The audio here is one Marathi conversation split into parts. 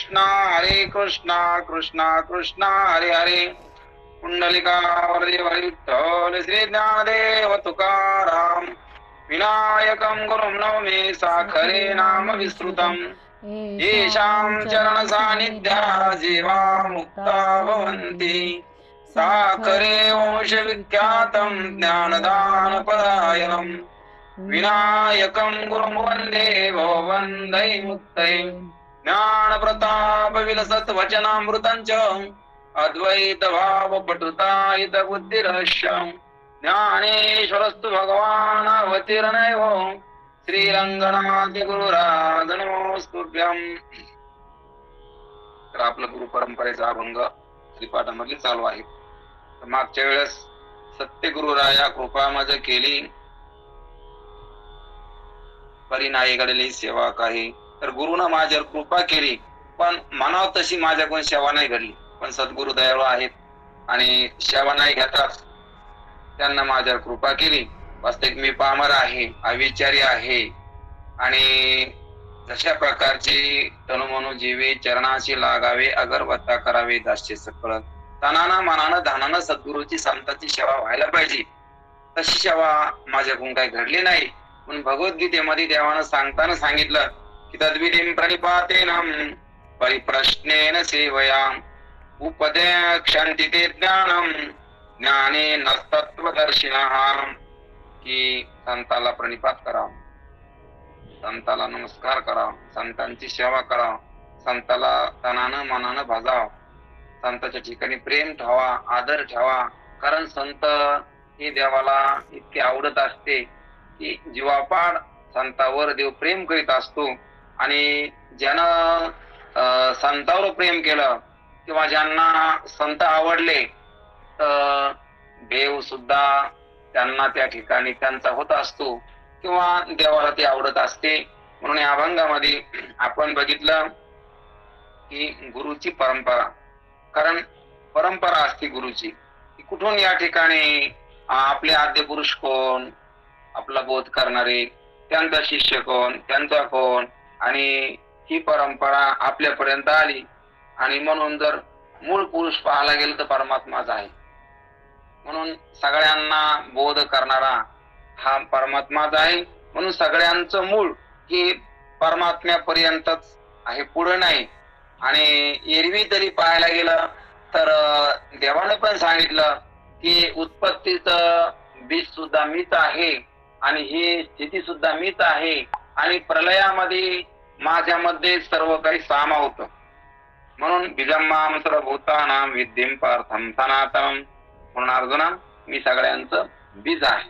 कृष्णा कृष्णा कृष्णा हरे हरे. पुंडलिकावरदेव विठ्ठल श्री ज्ञानदेव तुकाराम. विनायकं गुरुं नौमि साखरे नाम विस्तृतम्. येषां चरण सान्निध्या जीवा मुक्ता भवन्ति. साखरे वंश विख्यातं ज्ञानदान परायणम्. विनायकं गुरुं वन्दे वन्दै मुक्तये. ज्ञान प्रताप विलसत वचनामृतञ्च अद्वैत भाव पटुतायित बुद्धिरहस्यम्. ज्ञानेश्वरस्तु भगवान् अवतीर्णयो श्रीरंगनाथ गुरुराज नमोस्तुभ्यम्. तर आपलं गुरु परंपरेचा अभंग श्रीपाठामध्ये चालू आहे. मागच्या वेळेस सत्य गुरुराया कृपा माझ केली, परी नाही घडली सेवा काही. तर गुरुनं माझ्यावर कृपा केली, पण मनाव तशी माझ्याकडून सेवा नाही घडली. पण सद्गुरु दयाळू आहेत आणि सेवा नाही घेतात, त्यांना माझ्यावर कृपा केली. वास्तविक मी पामर आहे, अविचारी आहे आणि जशा प्रकारची तनुमनु जीवे चरणाशी लागावे, अगरबत्ता करावे दास्य सकळ. तनानं मनानं धानानं सद्गुरूची संतांची सेवा व्हायला पाहिजे, तशी सेवा माझ्याकडून काही घडली नाही. म्हणून भगवद्गीतेमध्ये देवानं सांगताना सांगितलं की तद्विधीं प्रणिपातेन परिप्रश्नेन सेवयाम उपदेक्षन्ति ते ज्ञानम ज्ञानेन तत्त्वदर्शिनः. की संताला प्रणिपात करा, संताला नमस्कार करा, संतांची सेवा करा, संताला तनानं मनानं भजाव, संताच्या ठिकाणी प्रेम ठेवा, आदर ठेवा. कारण संत हे देवाला इतके आवडत असते की जीवापाड संतावर देव प्रेम करीत असतो. आणि ज्यानं संतावर प्रेम केलं किंवा ज्यांना संत आवडले तर देव सुद्धा त्यांना त्या ठिकाणी त्यांचा होत असतो किंवा देवाला ते आवडत असते. म्हणून या अभंगामध्ये आपण बघितलं की गुरुची परंपरा, कारण परंपरा असते गुरुची. कुठून या ठिकाणी आपले आद्य पुरुष कोण, आपला बोध करणारे, त्यांचा शिष्य कोण, त्यांचा कोण, आणि ही परंपरा आपल्यापर्यंत आली. आणि म्हणून जर मूळ पुरुष पाहायला गेलं तर परमात्माच आहे. म्हणून सगळ्यांना बोध करणारा हा परमात्माच आहे. म्हणून सगळ्यांचं मूळ हे परमात्म्यापर्यंतच आहे, पुढे नाही. आणि एरवी तरी पाहायला गेलं तर देवाने पण सांगितलं की उत्पत्तीचं बीज सुद्धा मीच आहे आणि ही स्थिती सुद्धा मीच आहे आणि प्रलयामध्ये माझ्यामध्ये सर्व काही सामावत. म्हणून बीजं मां सर्वभूतानां विद्धिं पार्थं सनातनं. म्हणून अर्जुना, मी सगळ्यांचं बीज आहे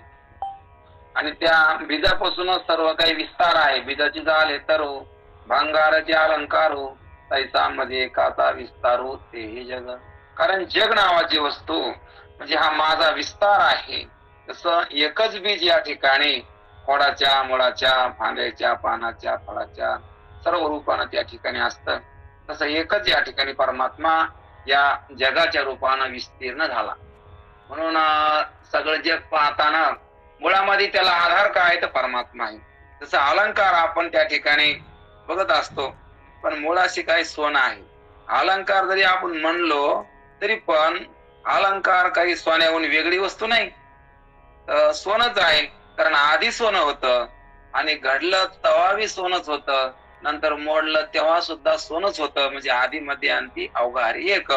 आणि त्या बीजापासूनच सर्व काही विस्तार आहे. बीजाची झाले तर भांगाराचे अलंकार हो, तैसा मध्ये काचा विस्तारू ते हे जग. कारण जग नावाची वस्तू म्हणजे हा माझा विस्तार आहे. तसं एकच बीज या ठिकाणी खोडाच्या, मुळाच्या, फांद्याच्या, पानाच्या, फळाच्या सर्व रूपानं त्या ठिकाणी असतं. तसं एकच या ठिकाणी परमात्मा या जगाच्या रूपानं विस्तीर्ण झाला. म्हणून सगळं जग पाहताना मुळामध्ये त्याला आधार काय तर परमात्मा आहे. तसं अलंकार आपण त्या ठिकाणी बघत असतो, पण मुळाशी काय सोनं आहे. अलंकार जरी आपण म्हणलो तरी पण अलंकार काही सोन्याहून वेगळी वस्तू नाही, सोनच आहे. कारण आधी सोनं होतं आणि घडलं तेव्हा सोनच होतं, नंतर मोडलं तेव्हा सुद्धा सोनच होतं. म्हणजे आधी मध्ये अंती अवघारी एक.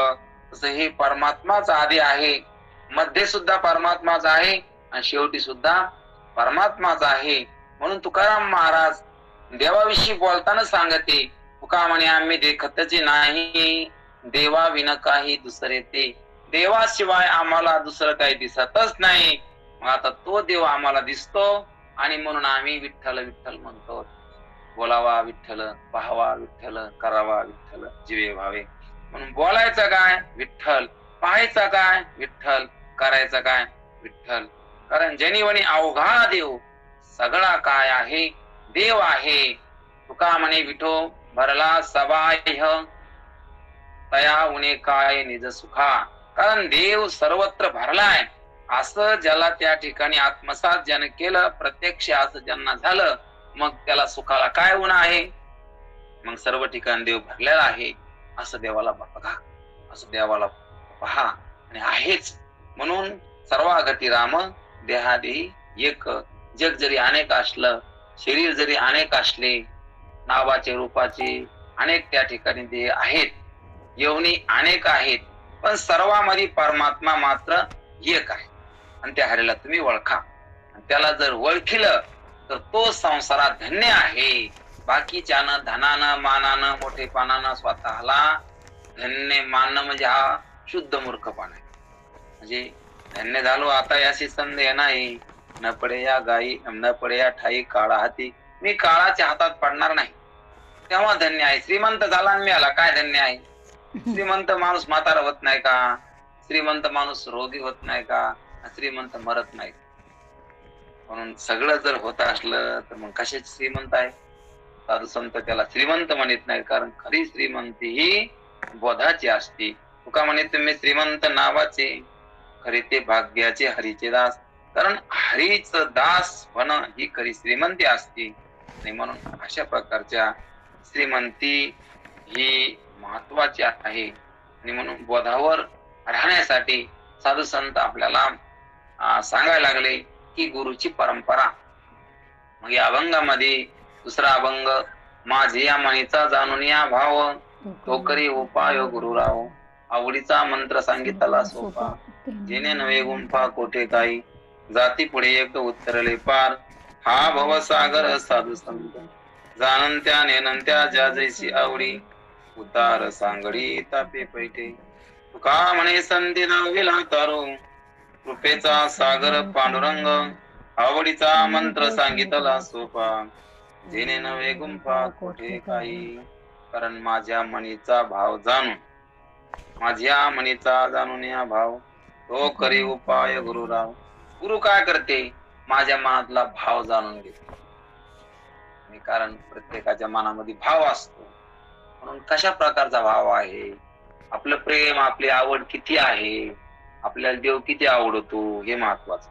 तसं हे परमात्माच आधी आहे, मध्ये सुद्धा परमात्माच आहे आणि शेवटी सुद्धा परमात्माच आहे. म्हणून तुकाराम महाराज देवाविषयी बोलताना सांगते, तुका म्हणे आम्ही देखतचे नाही, देवा विन काही दुसरे ते. देवाशिवाय आम्हाला दुसरं काही दिसतच नाही. मग आता तो देव आम्हाला दिसतो आणि म्हणून आम्ही विठ्ठल विठ्ठल म्हणतो. बोलावा विठ्ठल, पाहावा विठ्ठल, करावा विठ्ठल, जीवे व्हावे. म्हणून बोलायचं काय विठ्ठल, पाहायचं काय विठ्ठल, करायचं काय विठ्ठल. कारण जनिवणी अवघा देव सगळा काय आहे देव आहे. तुका म्हणे विठो भरला सबाह्य, तया उणे काय निज सुखा. कारण देव सर्वत्र भरलाय. असं ज्याला त्या ठिकाणी आत्मसात ज्यानं केलं, प्रत्यक्ष असं ज्यांना झालं, मग त्याला सुखाला काय उणा आहे. मग सर्व ठिकाणी देव भरलेला आहे. असं देवाला बघा, असं देवाला पहा. आणि आहेच म्हणून सर्वागती राम देहादेही एक. जग जरी अनेक असलं, शरीर जरी अनेक असले, नावाचे रूपाचे अनेक त्या ठिकाणी देह आहेत, योनी अनेक आहेत, पण सर्वांमध्ये परमात्मा मात्र एक आहे. आणि त्या हरीला तुम्ही ओळखा. त्याला जर ओळखिलं तर तो संसारात धन्य आहे. बाकीच्यानं धनानं मानानं मोठेपणानं स्वतःला धन्य मानणं म्हणजे हा शुद्ध मूर्खपणा आहे. म्हणजे धन्य झालो आता याची संदेह नाही. न पडे या गाई न पडे या ठाई काळा हाती, मी काळाच्या हातात पडणार नाही तेव्हा धन्य आहे. श्रीमंत झाला आणि मिळाला काय धन्य आहे? श्रीमंत माणूस म्हातारा होत नाही का? श्रीमंत माणूस रोगी होत नाही का? श्रीमंत मरत नाही. म्हणून सगळं जर होत असलं तर मग कशाचे श्रीमंत आहे? साधू संत त्याला श्रीमंत म्हणत नाही, कारण खरी श्रीमंती ही बोधाची असते. तुका म्हणे तुम्ही श्रीमंत नावाचे, खरे ते भाग्याचे हरीचे दास. कारण हरीच दास होणं ही खरी श्रीमंती असते. आणि म्हणून अशा प्रकारच्या श्रीमंती ही महत्वाची आहे. आणि म्हणून बोधावर राहण्यासाठी साधू संत आपल्याला सांगायला लागले की गुरुची परंपरा. मग या अभंगामध्ये दुसरा अभंग, माझे या मनीचा जाणून या भाव, तो करी उपाय गुरुराव, आवडीचा मंत्र सांगितला सोपा, जेणे नवे गुंफा कोठे काही, जाती पुढे एक उत्तरले पार, हा भवसागर साधू संत, जाणत्या नेनंत्या ज्या जैसी आवडी, उतार सांगडी तापे पैठे, तुका म्हणे संधी नाविला तारू, कृपेचा सागर पांडुरंग, आवडीचा मंत्र सांगितला सोपा, जेणे नवे गुंफा कोठे काही. कारण माझ्या मनीचा भाव जाणून, माझ्या मनीचा जाणून या भाव, तो करी उपाय गुरुराव. गुरु काय करते? माझ्या मनातला भाव जाणून घेते. कारण प्रत्येकाच्या मनामध्ये भाव असतो. म्हणून कशा प्रकारचा भाव आहे, आपलं प्रेम आपली आवड किती आहे, आपल्याला देव किती आवडतो हे महत्वाचं.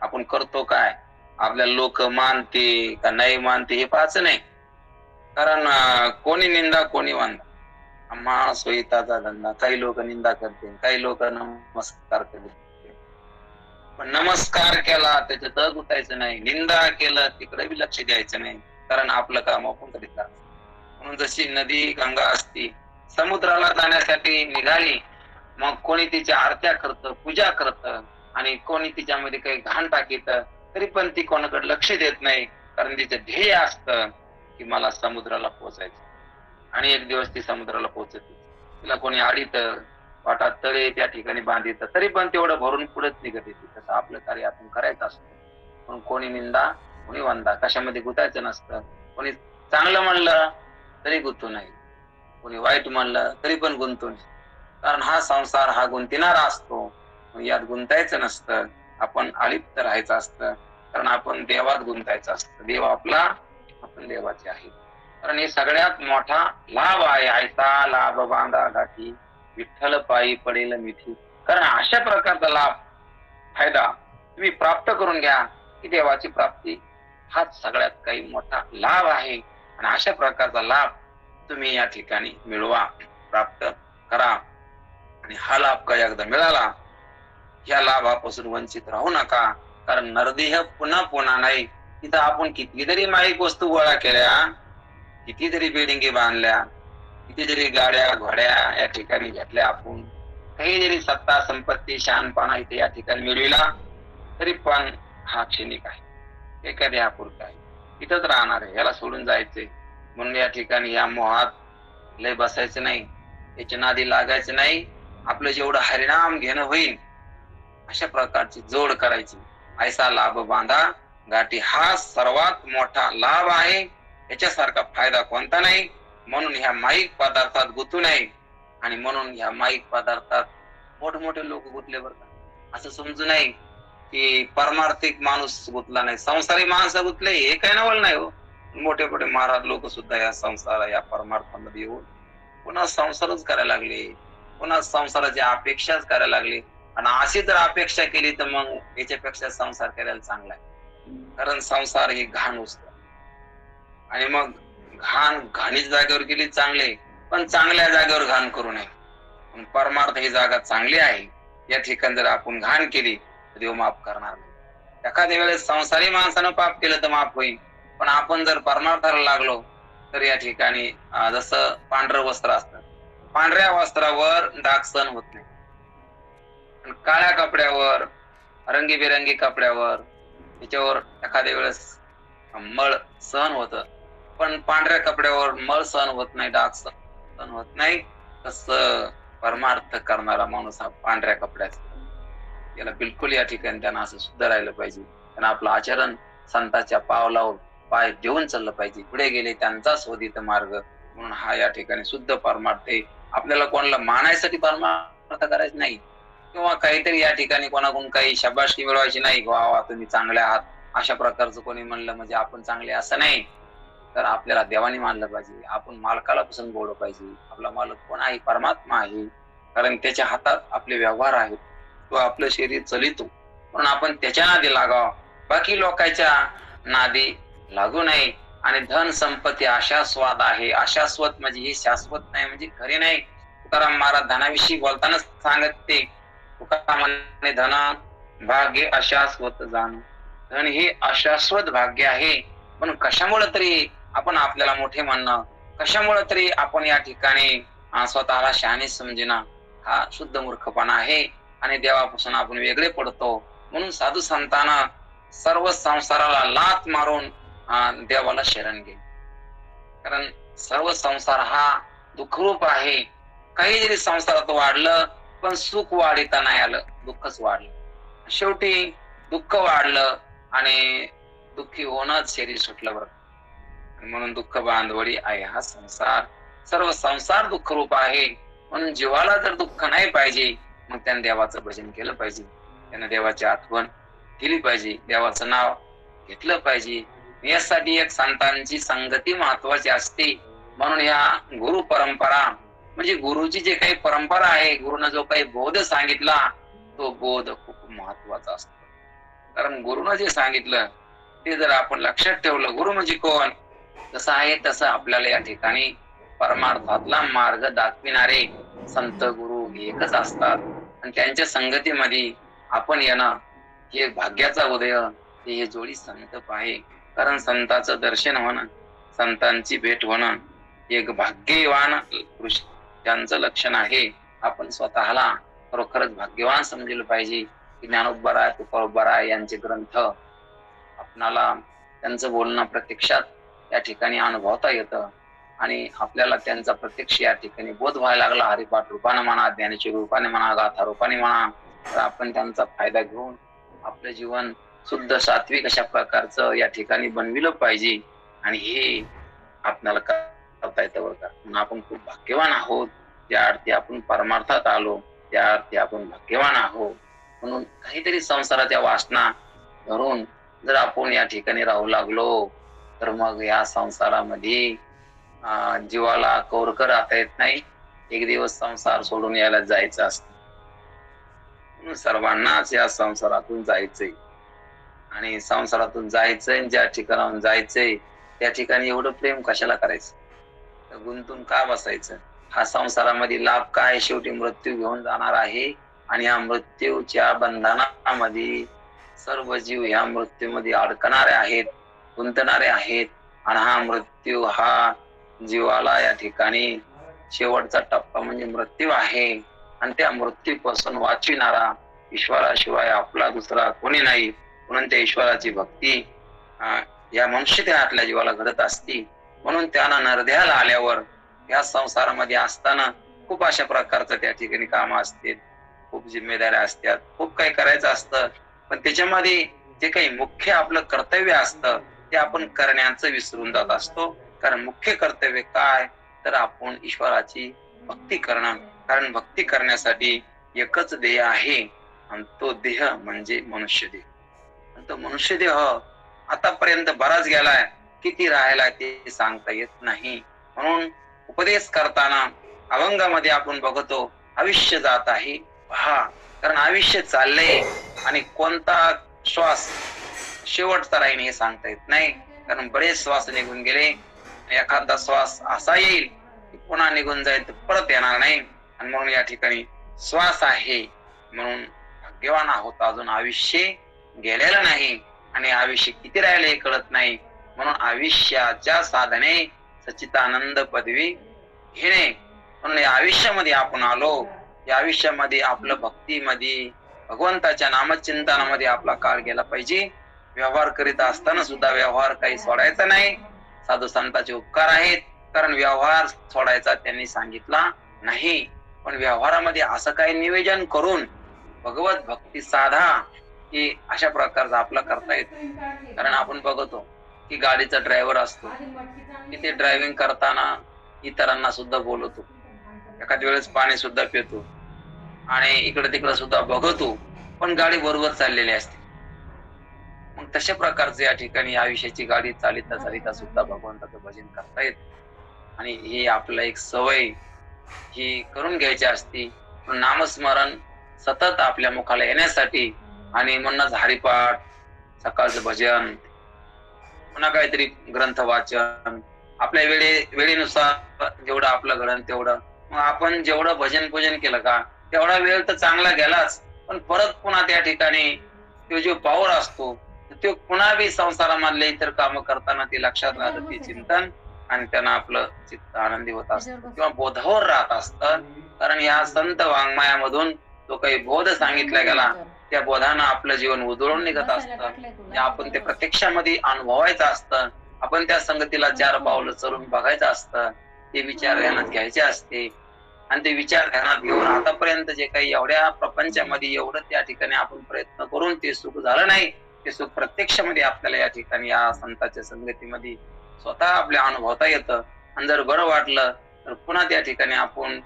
आपण करतो काय, आपल्याला लोक मानते का नाही मानते हे पाहायचं नाही. कारण कोणी निंदा कोणी वंदा, माणूस हिताचा धंदा. काही लोक निंदा करते, काही लोक नमस्कार करते. पण नमस्कार केला त्याच्यात गुतायचं नाही, निंदा केलं तिकडे बी लक्ष द्यायचं नाही. कारण आपलं काम आपण करीत राहतो. म्हणून जशी नदी गंगा असती, समुद्राला जाण्यासाठी निघाली, मग कोणी तिच्या आरत्या करतं, पूजा करतं, आणि कोणी तिच्यामध्ये काही घाण टाकीत, तरी पण ती कोणाकडे लक्ष देत नाही. कारण तिचं ध्येय असतं की मला समुद्राला पोहोचायचं. आणि एक दिवस ती समुद्राला पोहोचते. तिला कोणी आडीत, वाटात तळे त्या ठिकाणी बांधित, तरी पण तेवढं भरून पुढेच निघत येते. तसं आपलं कार्य आपण करायचं असतं. म्हणून कोणी निंदा कोणी वंदा कशामध्ये गुतायचं नसतं. कोणी चांगलं म्हणलं तरी गुंतू नाही, कोणी वाईट म्हणलं तरी पण गुंतू नये. कारण हा संसार हा गुंतणारा असतो. यात गुंतायचं नसतं, आपण अलिप्त राहायचं असतं. कारण आपण देवात गुंतायचं असतं. देव आपला, आपण देवाचे आहे. कारण हे सगळ्यात मोठा लाभ आहे. ऐसा लाभ बांधा गाठी, विठ्ठल पायी पडेल मिठी. कारण अशा प्रकारचा लाभ फायदा तुम्ही प्राप्त करून घ्या की देवाची प्राप्ती हाच सगळ्यात काही मोठा लाभ आहे. आणि अशा प्रकारचा लाभ तुम्ही या ठिकाणी मिळवा, प्राप्त करा. आणि हा लाभ काय एकदा मिळाला, या लाभापासून वंचित राहू नका. कारण नरदेह पुन्हा पुन्हा नाही. तिथं आपण किती जरी माईक वस्तू गोळा केल्या, किती जरी बिल्डिंगी बांधल्या, किती जरी गाड्या घोड्या या ठिकाणी घेतल्या, आपण काही जरी सत्ता संपत्ती शहाणपणा इथे या ठिकाणी मिळविला, तरी पण हा क्षणिक आहे, एखाद्या हा पुरता आहे, इथंच राहणार आहे, याला सोडून जायचंय. म्हणून या ठिकाणी या मोहात लय बसायचं नाही, याच्या नादी लागायचं नाही. आपलं जेवढं हरिनाम घेणं होईल अशा प्रकारची जोड करायची. ऐसा लाभ बांधा गाठी, हा सर्वात मोठा लाभ आहे. याच्यासारखा फायदा कोणता नाही. म्हणून ह्या माईक पदार्थात गुंतू नये. आणि म्हणून ह्या माईक पदार्थात मोठमोठे लोक गुंतले बरं का. असं समजू नये की परमार्थिक माणूस गुंतला नाही, संसारी माणसं गुंतले हे काय नवल नाही हो. मोठे मोठे महाराज लोक सुद्धा या संसार या परमार्थामध्ये येऊन पुन्हा संसारच करायला लागले, पुन्हा संसाराची अपेक्षाच करायला लागले. आणि अशी जर अपेक्षा केली तर मग याच्यापेक्षा संसार करायला चांगला आहे. कारण संसार ही घाण असत, आणि मग घाणीच जागेवर गेली चांगले, पण चांगल्या जागेवर घाण करू नये. पण परमार्थ ही जागा चांगली आहे, या ठिकाणी जर आपण घाण केली तर देव माफ करणार नाही. एखाद्या वेळेस संसारी माणसानं पाप केलं तर माफ होईल, पण आपण जर परमार्थाला लागलो तर या ठिकाणी जसं पांढरं वस्त्र असतं, पांढऱ्या वस्त्रावर डाग सहन होत नाही, पण काळ्या कपड्यावर, रंगीबेरंगी कपड्यावर त्याच्यावर एखाद्या वेळेस मळ सहन होतं, पण पांढऱ्या कपड्यावर मळ सहन होत नाही, डाग सहन होत नाही. तसं परमार्थ करणारा माणूस हा पांढऱ्या कपड्याचा, याला बिलकुल या ठिकाणी त्यांना असं सुधारायला पाहिजे. त्यांना आपलं आचरण संतांच्या पावलावर पाय देऊन चाललं पाहिजे. पुढे गेले त्यांचा शोधित मार्ग, म्हणून हा या ठिकाणी शुद्ध परमार्थ आहे. आपल्याला कोणाला मानायसाठी परमार्थ करायचं नाही, किंवा काहीतरी या ठिकाणी कोणाकडून काही शाबासकी मिळवायची नाही, वा वा तुम्ही चांगले आहात अशा प्रकारचं कोणी म्हणलं म्हणजे आपण चांगले असं नाही. तर आपल्याला देवाने मानलं पाहिजे, आपण मालकाला पसंत बोललं पाहिजे. आपला मालक कोण आहे? परमात्मा आहे, कारण त्याच्या हातात आपले व्यवहार आहेत, तो आपलं शरीर चलितो, म्हणून आपण त्याच्या नादी लागावं, बाकी लोकांच्या नादी लागू नये. आणि धन संपत्ती आशास्वाद आहे, आशास्वत म्हणजे हे शाश्वत नाही, म्हणजे खरे नाही. तुकाराम महाराज धनाविषयी बोलताना सांगते, तुकाराम म्हणे धन भाग्य अशाश्वत जाण. धन हे अशाश्वत भाग्य आहे, पण कशामुळे तरी आपण आपल्याला मोठे म्हणणं, कशामुळे तरी आपण या ठिकाणी स्वतःला शहाणे समजेना, हा शुद्ध मूर्खपणा आहे आणि देवापासून आपण वेगळे पडतो. म्हणून साधू संतांना सर्व संसाराला लाथ मारून देवाला शरण घे, कारण सर्व संसार हा दुःखरूप आहे. काही जरी संसारात वाढलं पण सुख वाढीता नाही आलं, दुःखच वाढलं. शेवटी दुःख वाढलं आणि दुःखी होणंच शरीर सुटलं बरं. म्हणून दुःख बांधवडी आहे हा संसार, सर्व संसार दुःखरूप आहे. म्हणून जीवाला जर दुःख नाही पाहिजे, मग त्याने देवाचं भजन केलं पाहिजे, त्याने देवाची आठवण केली पाहिजे, देवाचं नाव घेतलं पाहिजे. यासाठी एक संतांची संगती महत्वाची असते. म्हणून या गुरु परंपरा म्हणजे गुरुची जे काही परंपरा आहे, गुरुनं जो काही बोध सांगितला तो बोध खूप महत्वाचा असतो. कारण गुरुनं जे सांगितलं ते जर आपण लक्षात ठेवलं, गुरु म्हणजे कोण, जसं आहे तसं आपल्याला या ठिकाणी परमार्थातला मार्ग दाखविणारे संत गुरु एकच असतात. आणि त्यांच्या संगतीमध्ये आपण येणं हे भाग्याचा उदय, हे जोडी संत आहे. कारण संतांचं दर्शन होणं, संतांची भेट होणं एक भाग्यवान पुरुषांचं लक्षण आहे. आपण स्वतःला खरोखरच भाग्यवान समजलं पाहिजे. ज्ञानोबराय, तुकोबराय यांचे ग्रंथ आपणाला त्यांचं बोलणं प्रत्यक्षात या ठिकाणी अनुभवता येतं आणि आपल्याला त्यांचा प्रत्यक्ष या ठिकाणी बोध व्हायला लागला. हरिपाठ रूपाने म्हणा, ज्ञानेश्वर रूपाने म्हणा, गाथा रूपाने म्हणा, तर आपण त्यांचा फायदा घेऊन आपलं जीवन शुद्ध सात्विक अशा प्रकारचं या ठिकाणी बनविलं पाहिजे. आणि हे आपल्याला करता येतं बरं का. म्हणून आपण खूप भाग्यवान आहोत, ज्या अर्थी आपण परमार्थात आलो त्या अर्थी आपण भाग्यवान आहोत. म्हणून काहीतरी संसाराच्या वासना धरून जर आपण या ठिकाणी राहू लागलो तर मग या संसारामध्ये जीवाला कौरकर राहता येत नाही. एक दिवस संसार सोडून यायला जायचं असतं. सर्वांनाच या संसारातून जायचंय आणि संसारातून जायचंय, ज्या ठिकाणाहून जायचंय त्या ठिकाणी एवढं प्रेम कशाला करायचं, गुंतून का बसायचं. हा संसारामध्ये लाभ काय, शेवटी मृत्यू घेऊन जाणार आहे आणि या मृत्यूच्या बंधनामध्ये सर्व जीव ह्या मृत्यूमध्ये अडकणारे आहेत, गुंतणारे आहेत. आणि हा मृत्यू हा जीवाला या ठिकाणी शेवटचा टप्पा म्हणजे मृत्यू आहे. आणि त्या मृत्यूपासून वाचविणारा ईश्वराशिवाय आपला दुसरा कोणी नाही. म्हणून त्या ईश्वराची भक्ती या मनुष्य देहातल्या जीवाला घडत असती. म्हणून त्यांना नरदेहाला आल्यावर या संसारामध्ये असताना खूप अशा प्रकारचं त्या ठिकाणी काम असते, खूप जिम्मेदाऱ्या असतात, खूप काही करायचं असतं. पण त्याच्यामध्ये जे काही मुख्य आपलं कर्तव्य असतं ते आपण करण्याचं विसरून जात असतो. कारण मुख्य कर्तव्य काय, तर आपण ईश्वराची भक्ती करणं. कारण भक्ती करण्यासाठी एकच देह आहे आणि तो देह म्हणजे मनुष्य देह. तो मनुष्य देह आतापर्यंत बराच गेलाय, किती राहायला ते सांगता येत नाही. म्हणून उपदेश करताना अभंगामध्ये आपण बघतो आयुष्य जात आहे पहा, कारण आयुष्य चाललंय आणि कोणता श्वास शेवटचा राहील हे सांगता येत नाही. कारण बरेच श्वास निघून गेले, एखादा श्वास असा येईल की पुन्हा निघून जाईल तर परत येणार नाही. आणि म्हणून या ठिकाणी श्वास आहे म्हणून भाग्यवान आहोत, अजून आयुष्य गेलेलं नाही आणि आयुष्य किती राहिले हे कळत नाही. म्हणून आयुष्याच्या साधने सच्चिदानंद पदवी घेणे. म्हणून या आयुष्यामध्ये आपण आलो, या आयुष्यामध्ये आपलं भक्तीमध्ये भगवंताच्या नामचिंतनामध्ये आपला काळ गेला पाहिजे. व्यवहार करीत असताना सुद्धा व्यवहार काही सोडायचा नाही. साधू संतांचे उपकार आहेत, कारण व्यवहार सोडायचा त्यांनी सांगितला नाही. पण व्यवहारामध्ये असं काही नियोजन करून भगवत भक्ती साधा की अशा प्रकारचा आपला करता येतो. कारण आपण बघतो की गाडीचा ड्रायव्हर असतो की ते ड्रायव्हिंग करताना इतरांना सुद्धा बोलवतो, एखाद्या वेळेस पाणी सुद्धा पितो आणि इकडे तिकडे सुद्धा बघतो, पण गाडी बरोबर चाललेली असते. मग तशा प्रकारचे या ठिकाणी आयुष्याची गाडी चालिता चालिता सुद्धा भगवंताचं भजन करता येत. आणि ही आपलं एक सवय ही करून घ्यायची असते. नामस्मरण सतत आपल्या मुखाला येण्यासाठी आणि म्हणूनच हरिपाठ, सकाळचं भजन, पुन्हा काहीतरी ग्रंथ वाचन, आपल्या वेळेनुसार जेवढं आपलं घडण तेवढं. मग आपण जेवढं भजन पूजन केलं का तेवढा वेळ तर चांगला गेलाच, पण परत पुन्हा त्या ठिकाणी तो जो पावर असतो तो पुन्हा बी संसारामधले इतर काम करताना ते लक्षात राहतं, ते चिंतन, आणि त्यांना आपलं चित्त आनंदी होत असतं किंवा बोधावर राहत असतं. कारण या संत वाङ्मयामधून जो काही बोध सांगितला गेला त्या बोधानं आपलं जीवन उधळून निघत असतं. आपण ते प्रत्यक्षामध्ये अनुभवायचं असतं. आपण त्या संगतीला 4 पावलं चलून बघायचं असतं. ते विचार ध्यानात घ्यायचे असते आणि ते विचार ध्यानात घेऊन आतापर्यंत जे काही एवढ्या प्रपंचामध्ये एवढं त्या ठिकाणी आपण प्रयत्न करून ते सुख झालं नाही, ते सुख प्रत्यक्षामध्ये आपल्याला या ठिकाणी या संतांच्या संगतीमध्ये स्वतः आपल्या अनुभवता येतं. आणि जर बरं वाटलं तर पुन्हा त्या ठिकाणी आपण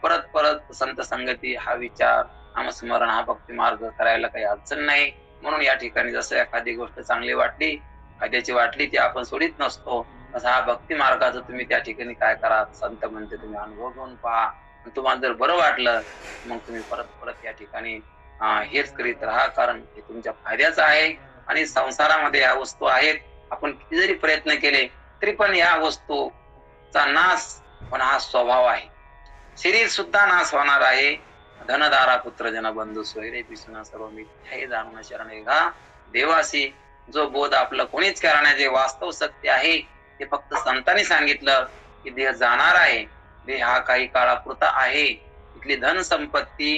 परत परत संत संगती हा विचार, नामस्मरण हा भक्ती मार्ग करायला काही अडचण नाही. म्हणून या ठिकाणी जसं एखादी गोष्ट चांगली वाटली, फायद्याची वाटली, ती आपण सोडित नसतो. तसा हा भक्ती मार्गाचं तुम्ही त्या ठिकाणी काय करा, संत म्हणते तुम्ही अनुभव घेऊन पहा. तुम्हाला जर बरं वाटलं मग तुम्ही परत परत या ठिकाणी हेच करीत राहा, कारण हे तुमच्या फायद्याचं आहे. आणि संसारामध्ये या वस्तू आहेत, आपण किती जरी प्रयत्न केले तरी पण या वस्तूचा नाश होणं हा स्वभाव आहे. शरीर सुद्धा नाश होणार आहे. धनदारा पुत्र जन बंधू सोयरे पिसुना सर्व मिथ्या हे जाणून शरण घा देवासी. जो बोध आपलं कोणीच करण्याचे वास्तव सत्य आहे ते फक्त संतांनी सांगितलं की देह जाणार आहे, देह हा काही काळापुरता आहे. इथली धन संपत्ती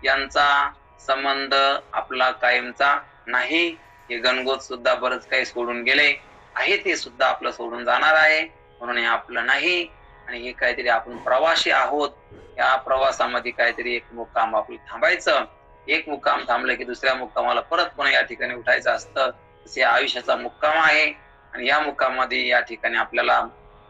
यांचा संबंध आपला कायमचा नाही. हे गणगोत सुद्धा बरंच काही सोडून गेले आहे, ते सुद्धा आपलं सोडून जाणार आहे. म्हणून हे आपलं नाही. आणि हे काहीतरी आपण प्रवासी आहोत. या प्रवासामध्ये काहीतरी एक मुक्काम आपलं थांबायचं. एक मुक्काम थांबलं की दुसऱ्या मुक्कामाला परत पुन्हा या ठिकाणी उठायचं असतं. तसे आयुष्याचा मुक्काम आहे. आणि या मुक्कामामध्ये या ठिकाणी आपल्याला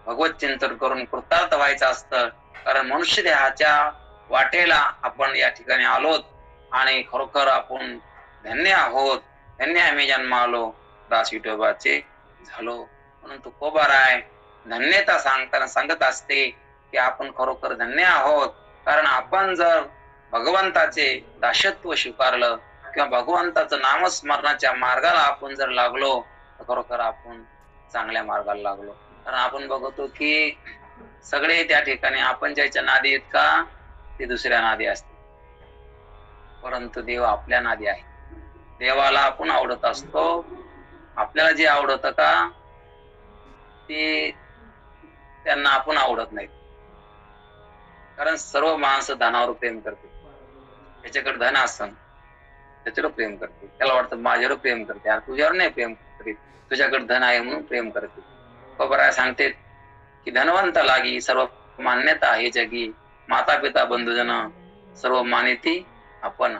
भगवत चिंतन करून कृतार्थ व्हायचं असतं. कारण मनुष्य देहाच्या वाटेला आपण या ठिकाणी आलोत आणि खरोखर आपण धन्य आहोत. धन्य आम्ही जन्मालो दास विठोबाचे झालो. म्हणून तुकोबाराय धन्यता सांगताना सांगत असते की आपण खरोखर धन्य आहोत. कारण आपण जर भगवंताचे दासत्व स्वीकारलं किंवा भगवंताचं नामस्मरणाच्या मार्गाला आपण जर लागलो तर खरोखर आपण चांगल्या मार्गाला लागलो. कारण आपण बघतो की सगळे त्या ठिकाणी आपण ज्याच्या नादी आहेत का ते दुसऱ्या नादी असते, परंतु देव आपल्या नादी आहे. देवाला आपण आवडत असतो. आपल्याला जे आवडत का ते त्यांना आपण आवडत नाही. कारण सर्व माणसं धनावर प्रेम करते. त्याच्याकडे धन असतं त्याच्यावर प्रेम करते. त्याला वाटतं माझ्यावर प्रेम करते, यार तुझ्यावर नाही प्रेम करीत, तुझ्याकडे धन आहे म्हणून प्रेम करते. खबराय सांगते की धनवंत लागी सर्व मान्यता आहे जगी. माता पिता बंधुजन सर्व मानिती आपण.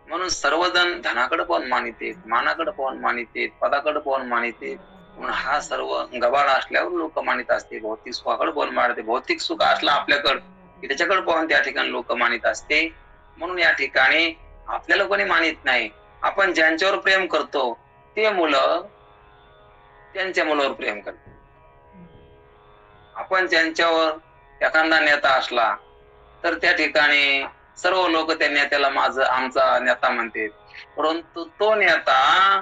म्हणून सर्वजण धनाकडे पाहून मानितेत, मानाकडे पाहून मानितेत, पदाकडे पाहून मानितेत. म्हणून हा सर्व गबाळ असल्यावर लोक मानित असते. भौतिक सुखाकडे पाहून मानते. भौतिक सुख असलं आपल्याकडे की त्याच्याकडे पाहून त्या ठिकाणी लोक मानित असते. म्हणून या ठिकाणी आपल्याला कोणी मानित नाही. आपण ज्यांच्यावर प्रेम करतो ते मुलं त्यांच्या मुलावर प्रेम करतात. आपण ज्यांच्यावर एखादा नेता असला तर त्या ठिकाणी सर्व लोक त्या नेत्याला आमचा नेता म्हणते. परंतु तो नेता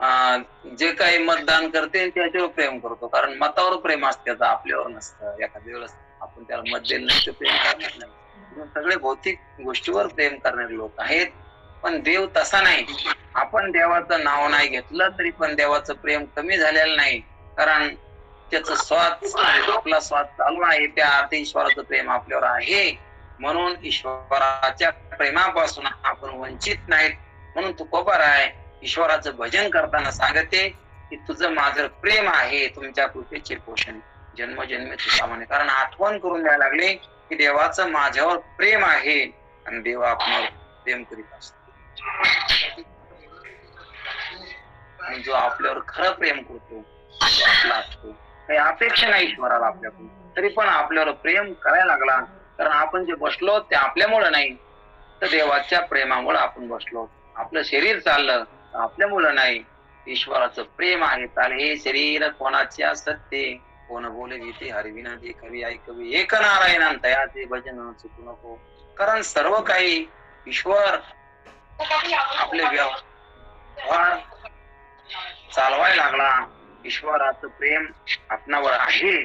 जे काही मतदान करते त्याच्यावर प्रेम करतो, कारण मतावर प्रेम असते, आपल्यावर नसतं. एखाद्या वेळेस आपण त्याला मत दिलं नाही तर प्रेम करणार नाही. म्हणून सगळे भौतिक गोष्टीवर प्रेम करणारे लोक आहेत, पण देव तसा नाही. आपण देवाचं नाव नाही घेतलं तरी पण देवाचं प्रेम कमी झालेलं नाही, कारण त्याचं स्वार्थ, आपला स्वार्थ चालू आहे, त्या अर्थ ईश्वराचं प्रेम आपल्यावर आहे. म्हणून ईश्वराच्या प्रेमापासून आपण वंचित नाहीत. म्हणून तुकोबाराय ईश्वराचं भजन करताना सांगते की तुझं माझं प्रेम आहे, तुमच्या कृपेचे पोषण जन्मजन्मी तुझा म्हणे. कारण आठवण करून द्यायला लागले की देवाचं माझ्यावर प्रेम आहे आणि देव आपल्यावर प्रेम करीत असतो. आणि जो आपल्यावर खरं प्रेम करतो आपला असतो, काही अपेक्षा नाही ईश्वराला आपल्याकडून, तरी पण आपल्यावर प्रेम करायला लागला. कारण आपण जे बसलो ते आपल्यामुळे नाही, तर देवाच्या प्रेमामुळे आपण बसलो. आपलं शरीर चाललं आपल्यामुळे नाही, ईश्वराचं प्रेम आहे. चाले हे शरीर कोणाचे असते, कोण बोले गीते हरविना दे कवी ऐकवी, एक नारायण तयाचे भजन चुकू नको. कारण सर्व काही ईश्वर आपले व्यवहार चालवायला लागला. ईश्वराचं प्रेम आपणावर आहे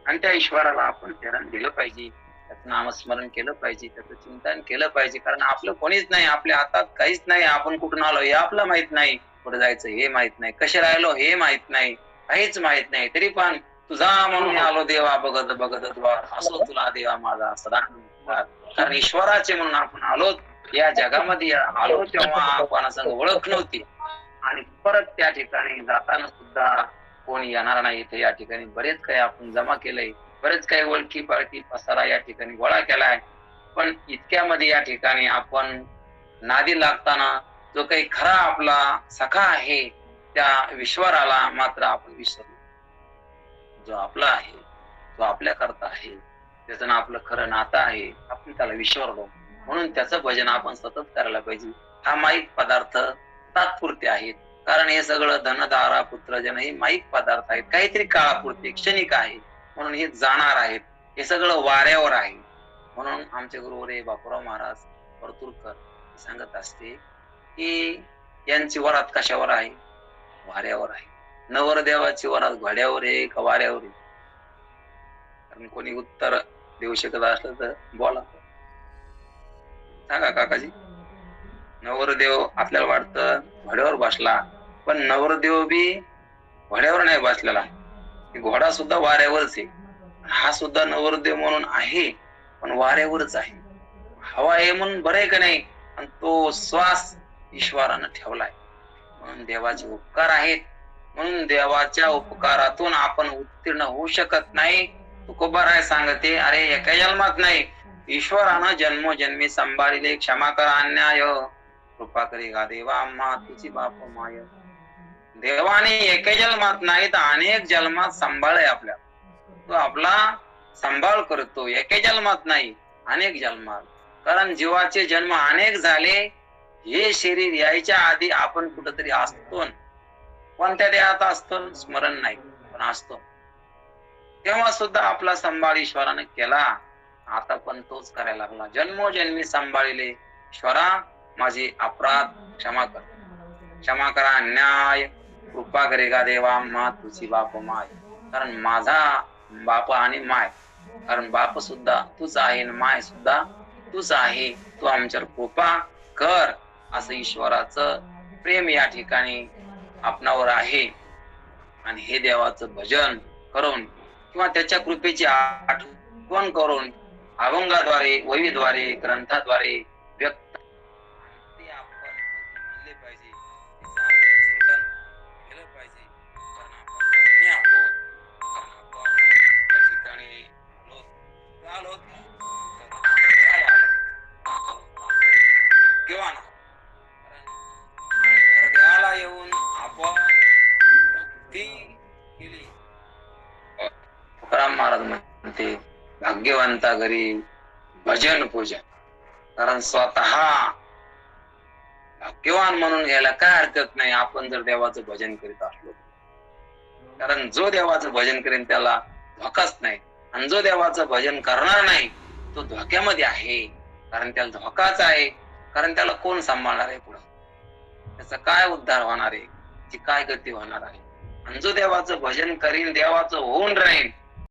आणि त्या ईश्वराला आपण शरण दिलं पाहिजे, त्याचं नामस्मरण केलं पाहिजे, त्याचं चिंतन केलं पाहिजे. कारण आपलं कोणीच नाही, आपल्या हातात काहीच नाही. आपण कुठून आलो हे आपलं माहित नाही, कुठे जायचं हे माहित नाही, कसे राहिलो हे माहित नाही, काहीच माहित नाही. तरी पण तुझा म्हणून आलो देवा बघत बघत द्वार, असो तुला देवा माझा सदा. कारण ईश्वराचे म्हणून आपण आलो या जगामध्ये, आलो तेव्हा आपण संग ओळख नव्हती आणि परत त्या ठिकाणी जाताना सुद्धा कोणी येणार नाही. इथे या ठिकाणी बरेच काही आपण जमा केलंय, बरेच काही ओळखी पाळखी पसारा या ठिकाणी गोळा केलाय. पण इतक्यामध्ये या ठिकाणी आपण नादी लागताना जो काही खरा आपला सखा आहे त्या ईश्वराला मात्र आपण विसरलो. जो आपला आहे, जो आपल्या करता आहे, त्याचं आपलं खरं नातं आहे, आपण त्याला विसरलो. म्हणून त्याचं भजन आपण सतत करायला पाहिजे. हा माईक पदार्थ तात्पुरते आहेत, कारण हे सगळं धनधारा पुत्रजन हे माईक पदार्थ आहेत, काहीतरी काळापुरते क्षणिक आहे, म्हणून हे जाणार आहेत. हे सगळं वाऱ्यावर आहे. म्हणून आमचे गुरुवरे बापूराव महाराज परतूरकर सांगत असते की यांची वरात कशावर आहे, वाऱ्यावर आहे. नवरदेवाची वरात घोड्यावर आहे का वाऱ्यावर आहे? कारण कोणी उत्तर देऊ शकत असलं तर बोला, सांगा काकाजी. नवरदेव आपल्याला वाटतं घोड्यावर बसला, पण नवरदेव बी घोड्यावर नाही बसलेला, घोडा सुद्धा वाऱ्यावरच आहे. हा सुद्धा नवरदेव म्हणून आहे पण वाऱ्यावरच आहे. हवा आहे म्हणून बरं आहे का नाही, पण तो श्वास ईश्वरानं ठेवलाय. म्हणून देवाचे उपकार आहेत, म्हणून देवाच्या उपकारातून आपण उत्तीर्ण होऊ शकत नाही. तुकोबाराय सांगते, अरे एका जन्मात नाही, ईश्वरानं जन्मोजन्मी सांभाळिले. क्षमा करा अन्याय, कृपा करी गा देवा आम्हा तुझी बाप माय. देवाने एका जन्मात नाही तर अनेक जन्मात सांभाळय आपल्याला. तो आपला सांभाळ करतो, एका जन्मात नाही अनेक जन्मात. कारण जीवाचे जन्म अनेक झाले. हे शरीर यायच्या आधी आपण कुठेतरी असतो, कोणत्या देहात असतो स्मरण नाही, पण असतो. तेव्हा सुद्धा आपला सांभाळ ईश्वराने केला, आता पण तोच करायला लागला. जन्मोजन्मी सांभाळिले. ईश्वरा माझे अपराध क्षमा कर, क्षमा करा अन्याय, कृपा करे गा देवा मा तुझी बाप माय. कारण माझा बाप आणि माय, कारण बाप सुद्धा तूच आहे, माय सुद्धा तूच आहे. तू आमच्यावर कृपा कर. असं ईश्वराचं प्रेम या ठिकाणी आपणावर आहे. आणि हे देवाचं भजन करून किंवा त्याच्या कृपेची आठवण करून अभंगाद्वारे, वहीद्वारे, ग्रंथाद्वारे व्यक्त ते आपण म्हणले पाहिजे, चिंतन केलं पाहिजे. कारण आपण धन्य आहोत, कारण आपण त्या ठिकाणी आलो किंवा ना, कारण हृदयाला येऊन आपण भक्ती केली. तुकाराम महाराज म्हणते, भाग्यवंता घरी भजन पूजन. कारण स्वतः भाग्यवान म्हणून घ्यायला काय हरकत नाही आपण जर देवाचं भजन करीत असलो. कारण जो देवाचं भजन करेन त्याला धोकाच नाही, आणि जो देवाचं भजन करणार नाही तो धोक्यामध्ये आहे. कारण त्याला धोकाच आहे, कारण त्याला कोण सांभाळणार आहे पुढे, त्याचा काय उद्धार होणार आहे. ती काय गती होणार आहे. आणि जो देवाचं भजन करीन, देवाचं होऊन राहील,